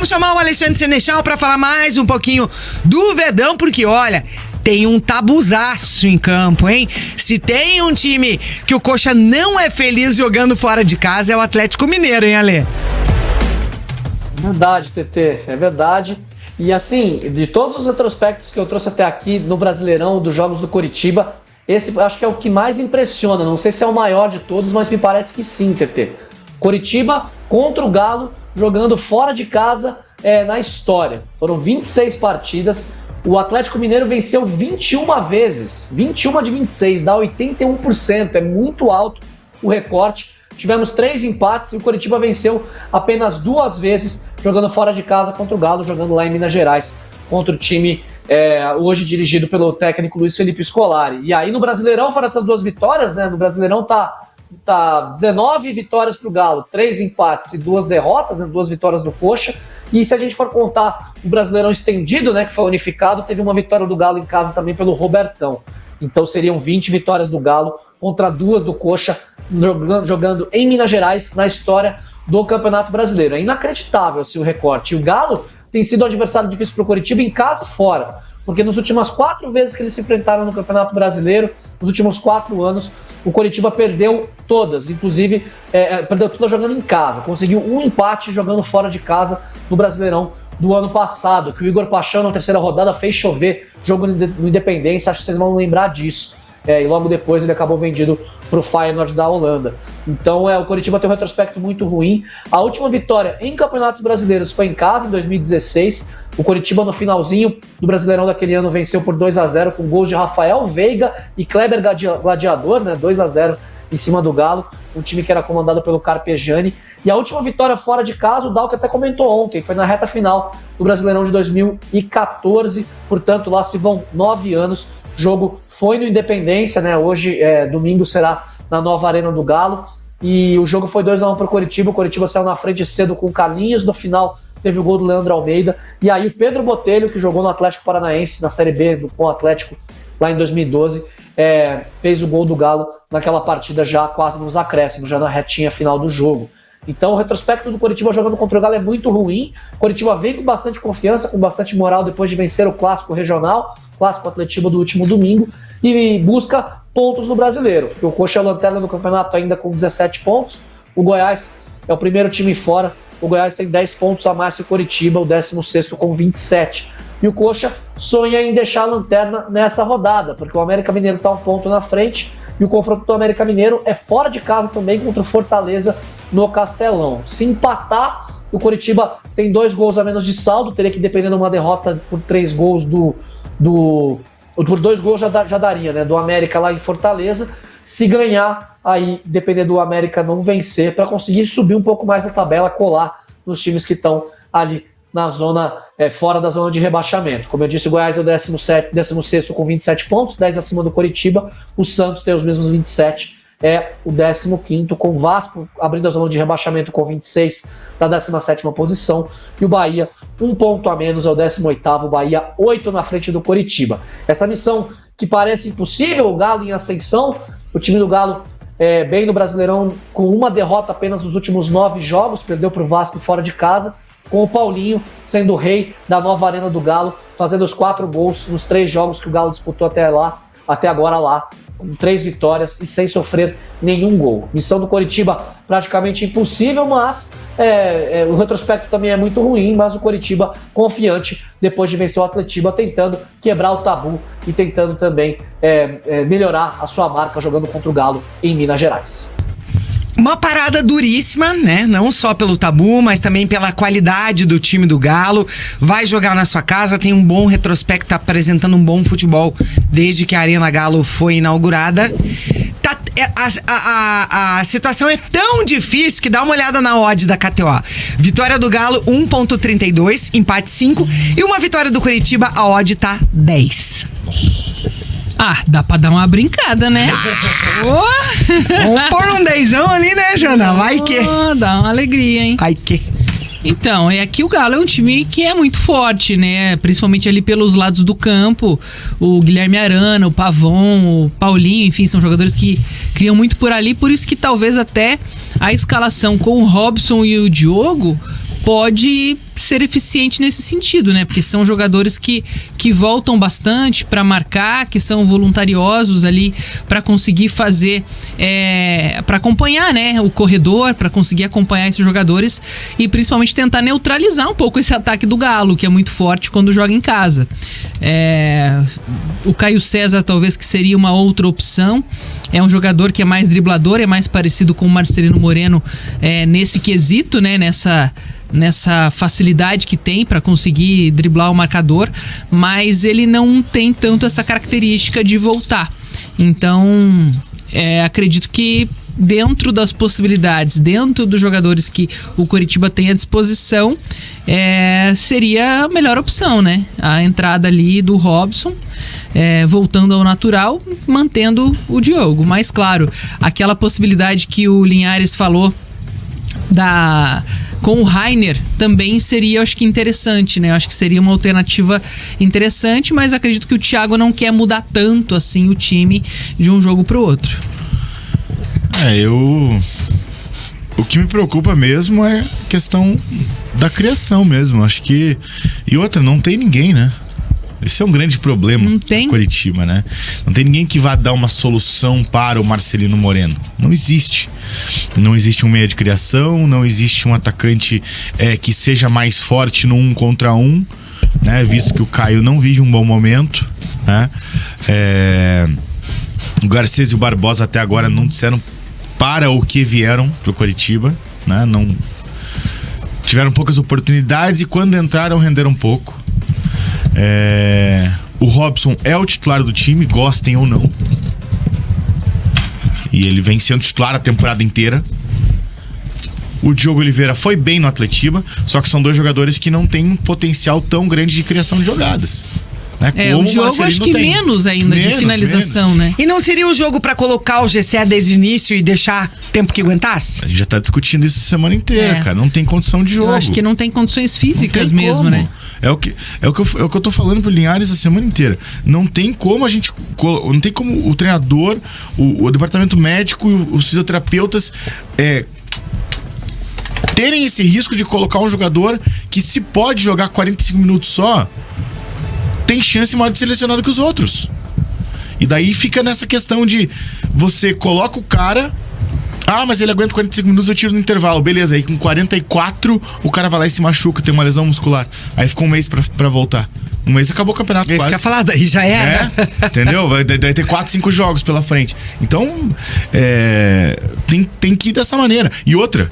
Vamos chamar o Alexandre Senechal para falar mais um pouquinho do Verdão, porque olha, tem um tabuzaço em campo, hein? Se tem um time que o Coxa não é feliz jogando fora de casa, é o Atlético Mineiro, hein, Ale? Verdade, TT, é verdade. E assim, de todos os retrospectos que eu trouxe até aqui no Brasileirão, dos jogos do Coritiba, esse acho que é o que mais impressiona. Não sei se é o maior de todos, mas me parece que sim, TT. Coritiba contra o Galo, jogando fora de casa na história. Foram 26 partidas. O Atlético Mineiro venceu 21 vezes. 21 de 26, dá 81%. É muito alto o recorte. Tivemos 3 empates e o Coritiba venceu apenas 2 vezes, jogando fora de casa contra o Galo, jogando lá em Minas Gerais, contra o time hoje dirigido pelo técnico Luiz Felipe Scolari. E aí no Brasileirão foram essas 2 vitórias, né? No Brasileirão tá 19 vitórias para o Galo, 3 empates e 2 derrotas, né? 2 vitórias do Coxa. E se a gente for contar o Brasileirão estendido, né, que foi unificado, teve uma vitória do Galo em casa também pelo Robertão. Então seriam 20 vitórias do Galo contra 2 do Coxa, jogando em Minas Gerais na história do Campeonato Brasileiro. É inacreditável assim, o recorte. E o Galo tem sido um adversário difícil para o Coritiba em casa e fora. Porque nas últimas 4 vezes que eles se enfrentaram no Campeonato Brasileiro, nos últimos 4 anos, o Coritiba perdeu todas, inclusive perdeu todas jogando em casa. Conseguiu um empate jogando fora de casa no Brasileirão do ano passado, que o Igor Paixão na terceira rodada fez chover jogo no Independência, acho que vocês vão lembrar disso. E logo depois ele acabou vendido para o Feyenoord da Holanda. Então o Coritiba tem um retrospecto muito ruim. A última vitória em campeonatos brasileiros foi em casa, em 2016. O Coritiba no finalzinho do Brasileirão daquele ano venceu por 2-0 com gols de Rafael Veiga e Kleber Gladiador, né? 2-0 em cima do Galo, um time que era comandado pelo Carpegiani. E a última vitória fora de casa, o Dalco até comentou ontem, foi na reta final do Brasileirão de 2014, portanto lá se vão 9 anos. O jogo foi no Independência, né? Hoje, domingo, será na nova Arena do Galo. E o jogo foi 2-1 para o Coritiba. O Coritiba saiu na frente cedo com o Carlinhos. No final, teve o gol do Leandro Almeida. E aí o Pedro Botelho, que jogou no Atlético Paranaense, na Série B com o Atlético lá em 2012, fez o gol do Galo naquela partida já quase nos acréscimos, já na retinha final do jogo. Então o retrospecto do Coritiba jogando contra o Galo é muito ruim. O Coritiba vem com bastante confiança, com bastante moral depois de vencer o Clássico Regional, Clássico Atletiba do último domingo, e busca pontos no Brasileiro, porque o Coxa é a lanterna do campeonato ainda com 17 pontos, o Goiás é o primeiro time fora, o Goiás tem 10 pontos a mais que o Coritiba, o 16º com 27. E o Coxa sonha em deixar a lanterna nessa rodada, porque o América Mineiro está um ponto na frente, e o confronto do América Mineiro é fora de casa também contra o Fortaleza no Castelão. Se empatar, o Coritiba tem 2 gols a menos de saldo, teria que depender de uma derrota por 3 gols por 2 gols já daria, né? Do América lá em Fortaleza. Se ganhar, aí depender do América não vencer, para conseguir subir um pouco mais na tabela, colar nos times que estão ali na zona, fora da zona de rebaixamento. Como eu disse, o Goiás é o 16º com 27 pontos, 10 acima do Coritiba. O Santos tem os mesmos 27, é o 15º, com o Vasco abrindo a zona de rebaixamento com 26, da 17ª posição. E o Bahia, 1 ponto a menos, é o 18º, o Bahia 8 na frente do Coritiba. Essa missão que parece impossível, o Galo em ascensão, o time do Galo bem no Brasileirão, com uma derrota apenas nos últimos 9 jogos, perdeu para o Vasco fora de casa, com o Paulinho sendo o rei da nova Arena do Galo, fazendo os 4 gols nos 3 jogos que o Galo disputou até agora lá, com 3 vitórias e sem sofrer nenhum gol. Missão do Coritiba praticamente impossível, mas o retrospecto também é muito ruim, mas o Coritiba confiante depois de vencer o Atletiba, tentando quebrar o tabu e tentando também melhorar a sua marca jogando contra o Galo em Minas Gerais. Uma parada duríssima, né? Não só pelo tabu, mas também pela qualidade do time do Galo. Vai jogar na sua casa, tem um bom retrospecto, tá apresentando um bom futebol desde que a Arena Galo foi inaugurada. A situação é tão difícil que dá uma olhada na odd da KTO. Vitória do Galo 1.32, empate 5. E uma vitória do Coritiba, a odd tá 10. Dá pra dar uma brincada, né? Vamos pôr um 10ão ali, né, Jana? Vai que. Dá uma alegria, hein? Vai que. Então, aqui o Galo é um time que é muito forte, né? Principalmente ali pelos lados do campo. O Guilherme Arana, o Pavon, o Paulinho, enfim, são jogadores que criam muito por ali. Por isso que talvez até a escalação com o Robson e o Diogo pode ser eficiente nesse sentido, né? Porque são jogadores que voltam bastante para marcar, que são voluntariosos ali para conseguir fazer, para acompanhar, né, o corredor, para conseguir acompanhar esses jogadores e principalmente tentar neutralizar um pouco esse ataque do Galo, que é muito forte quando joga em casa. O Caio César talvez que seria uma outra opção. É um jogador que é mais driblador, é mais parecido com o Marcelino Moreno nesse quesito, né? Nessa facilidade que tem para conseguir driblar o marcador, mas ele não tem tanto essa característica de voltar. Então, acredito que dentro das possibilidades, dentro dos jogadores que o Coritiba tem à disposição, seria a melhor opção, né? A entrada ali do Robson, voltando ao natural, mantendo o Diogo. Mas claro, aquela possibilidade que o Linhares falou com o Rainer também seria, eu acho que interessante, né? Eu acho que seria uma alternativa interessante, mas acredito que o Thiago não quer mudar tanto assim o time de um jogo pro outro. O que me preocupa mesmo é a questão da criação mesmo. Acho que... E outra, não tem ninguém, né? Esse é um grande problema do Coritiba, né? Não tem ninguém que vá dar uma solução para o Marcelino Moreno. Não existe. Não existe um meia de criação, não existe um atacante que seja mais forte no 1 contra 1, né? Visto que o Caio não vive um bom momento, né? O Garcês e o Barbosa até agora não disseram para o que vieram pro Coritiba, né? Não tiveram poucas oportunidades e quando entraram renderam pouco. O Robson é o titular do time, gostem ou não, e ele vem sendo titular a temporada inteira. O Diogo Oliveira foi bem no Atletiba, só que são dois jogadores que não têm um potencial tão grande de criação de jogadas, né? O jogo acho que menos ainda de finalização, né? E não seria o jogo pra colocar o GC desde o início e deixar tempo que aguentasse? A gente já tá discutindo isso a semana inteira, cara. Não tem condição de jogo. Eu acho que não tem condições físicas mesmo, como. né? É o que eu tô falando pro Linhares a semana inteira. Não tem como não tem como o treinador, o departamento médico, os fisioterapeutas terem esse risco de colocar um jogador que, se pode jogar 45 minutos só, tem chance maior de ser selecionado que os outros. E daí fica nessa questão de você coloca o cara, mas ele aguenta 45 minutos, eu tiro no intervalo, beleza, aí com 44 o cara vai lá e se machuca, tem uma lesão muscular, aí fica um mês pra voltar. Um mês acabou o campeonato quase. Isso que eu ia falar, daí já era. Entendeu? Vai ter 4, 5 jogos pela frente. Então, tem que ir dessa maneira. E outra,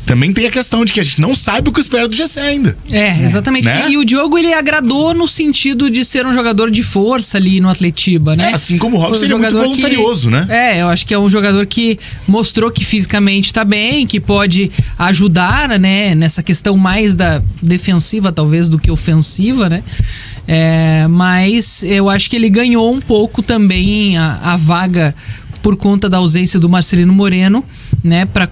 também tem a questão de que a gente não sabe o que esperar do GC ainda. Exatamente. Né? E o Diogo, ele agradou no sentido de ser um jogador de força ali no Atletiba, né? Assim como o Robson, ele é muito voluntarioso, né? Eu acho que é um jogador que mostrou que fisicamente tá bem, que pode ajudar, né? Nessa questão mais da defensiva, talvez, do que ofensiva, né? Mas eu acho que ele ganhou um pouco também a vaga por conta da ausência do Marcelino Moreno, né, para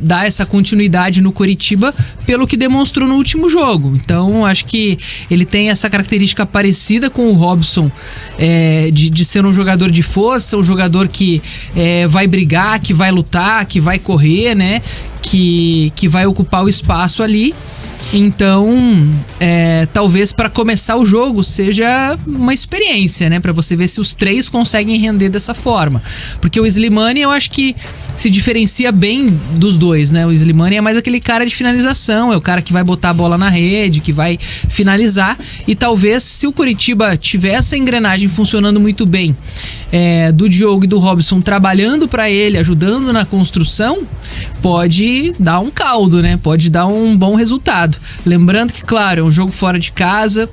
dar essa continuidade no Coritiba, pelo que demonstrou no último jogo. Então, acho que ele tem essa característica parecida com o Robson, de ser um jogador de força, um jogador que vai brigar, que vai lutar, que vai correr, né, que vai ocupar o espaço ali. Então, talvez para começar o jogo seja uma experiência, né? Para você ver se os três conseguem render dessa forma. Porque o Slimani, eu acho que se diferencia bem dos dois, né? O Slimani é mais aquele cara de finalização, é o cara que vai botar a bola na rede, que vai finalizar. E talvez, se o Coritiba tiver essa engrenagem funcionando muito bem, do Diogo e do Robson trabalhando para ele, ajudando na construção, pode dar um caldo, né? Pode dar um bom resultado. Lembrando que, claro, é um jogo fora de casa,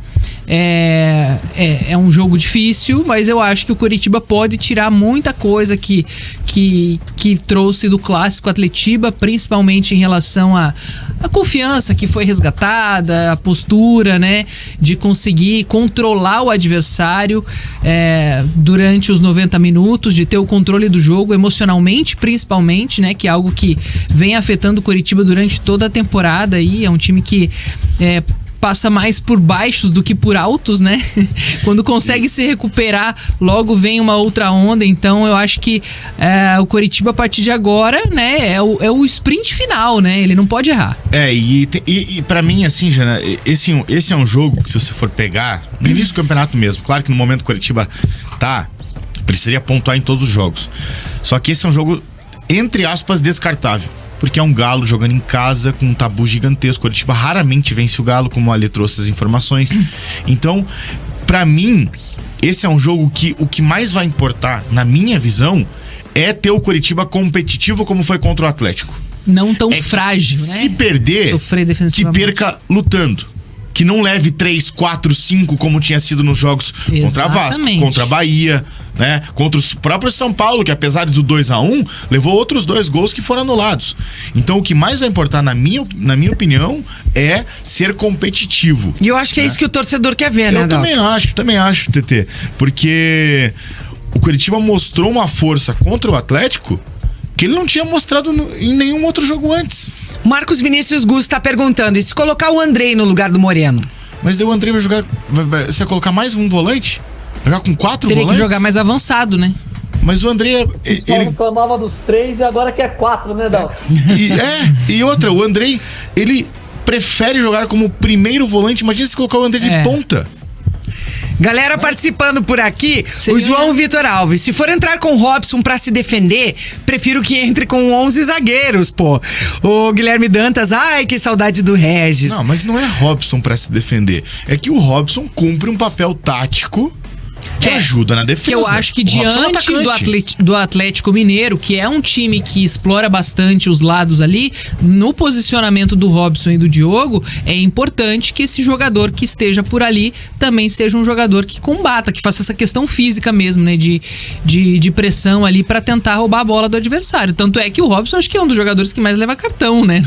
é um jogo difícil, mas eu acho que o Coritiba pode tirar muita coisa que trouxe do clássico Atletiba, principalmente em relação à confiança que foi resgatada, a postura, né, de conseguir controlar o adversário durante os 90 minutos, de ter o controle do jogo emocionalmente, principalmente, né, que é algo que vem afetando o Coritiba durante toda a temporada. E é um time que passa mais por baixos do que por altos, né? Quando consegue se recuperar, logo vem uma outra onda. Então eu acho que o Coritiba, a partir de agora, né, é o sprint final, né? Ele não pode errar. E pra mim, assim, Jana, esse é um jogo que, se você for pegar no início do campeonato mesmo, claro que no momento o Coritiba precisaria pontuar em todos os jogos. Só que esse é um jogo, entre aspas, descartável. Porque é um Galo jogando em casa com um tabu gigantesco. O Coritiba raramente vence o Galo, como o Ale trouxe as informações. Então, pra mim, esse é um jogo que o que mais vai importar, na minha visão, é ter o Coritiba competitivo como foi contra o Atlético. Não tão frágil, né? Se perder, sofrer defensivamente, que perca lutando. Que não leve 3, 4, 5 como tinha sido nos jogos contra Vasco, contra Bahia, né? Contra o próprio São Paulo, que apesar do 2-1, levou outros 2 gols que foram anulados. Então o que mais vai importar, na minha opinião, é ser competitivo. E eu acho que é isso que o torcedor quer ver, né, Eu também acho, TT. Porque o Coritiba mostrou uma força contra o Atlético que ele não tinha mostrado em nenhum outro jogo antes. Marcos Vinícius Gus tá perguntando, e se colocar o Andrei no lugar do Moreno? Mas daí o Andrei vai jogar... Você vai colocar mais um volante? Vai jogar com 4 Teria volantes? que jogar mais avançado, né? Mas o Andrei... Ele reclamava dos 3 e agora quer 4, né, Dal? E outra, o Andrei, ele prefere jogar como primeiro volante. Imagina se colocar o Andrei de ponta. Galera participando por aqui, o João Vitor Alves. Se for entrar com o Robson pra se defender, prefiro que entre com 11 zagueiros, pô. O Guilherme Dantas, ai, que saudade do Regis. Não, mas não é Robson pra se defender. É que o Robson cumpre um papel tático que ajuda na defesa. Que eu acho que diante do Atlético Mineiro, que é um time que explora bastante os lados ali, no posicionamento do Robson e do Diogo, é importante que esse jogador que esteja por ali também seja um jogador que combata, que faça essa questão física mesmo, né? De pressão ali pra tentar roubar a bola do adversário. Tanto é que o Robson acho que é um dos jogadores que mais leva cartão, né?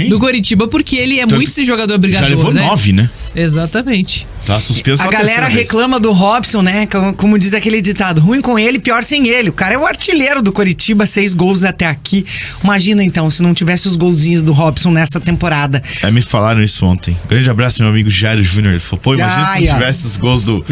Do Coritiba, porque ele é muito esse jogador brigador, já levou 9, né? Exatamente. Tá suspenso. A galera reclama do Robson, né? Como diz aquele ditado, ruim com ele, pior sem ele. O cara é o artilheiro do Coritiba, 6 gols até aqui. Imagina então, se não tivesse os golzinhos do Robson nessa temporada. Me falaram isso ontem. Grande abraço, meu amigo Jairo Júnior. Ele falou, imagina se não tivesse os gols do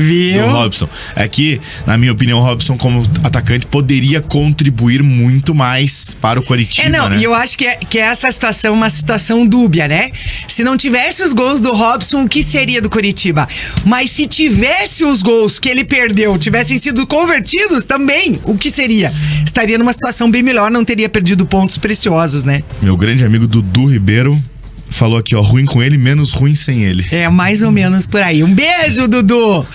Robson. É que, na minha opinião, o Robson, como atacante, poderia contribuir muito mais para o Coritiba, né? E eu acho que essa situação é uma situação dúbia, né? Se não tivesse os gols do Robson, o que seria do Coritiba? Mas se tivesse os gols que ele perdeu, tivessem sido convertidos também, o que seria? Estaria numa situação bem melhor, não teria perdido pontos preciosos, né? Meu grande amigo Dudu Ribeiro falou aqui, ruim com ele, menos ruim sem ele. É, mais ou menos por aí. Um beijo, Dudu!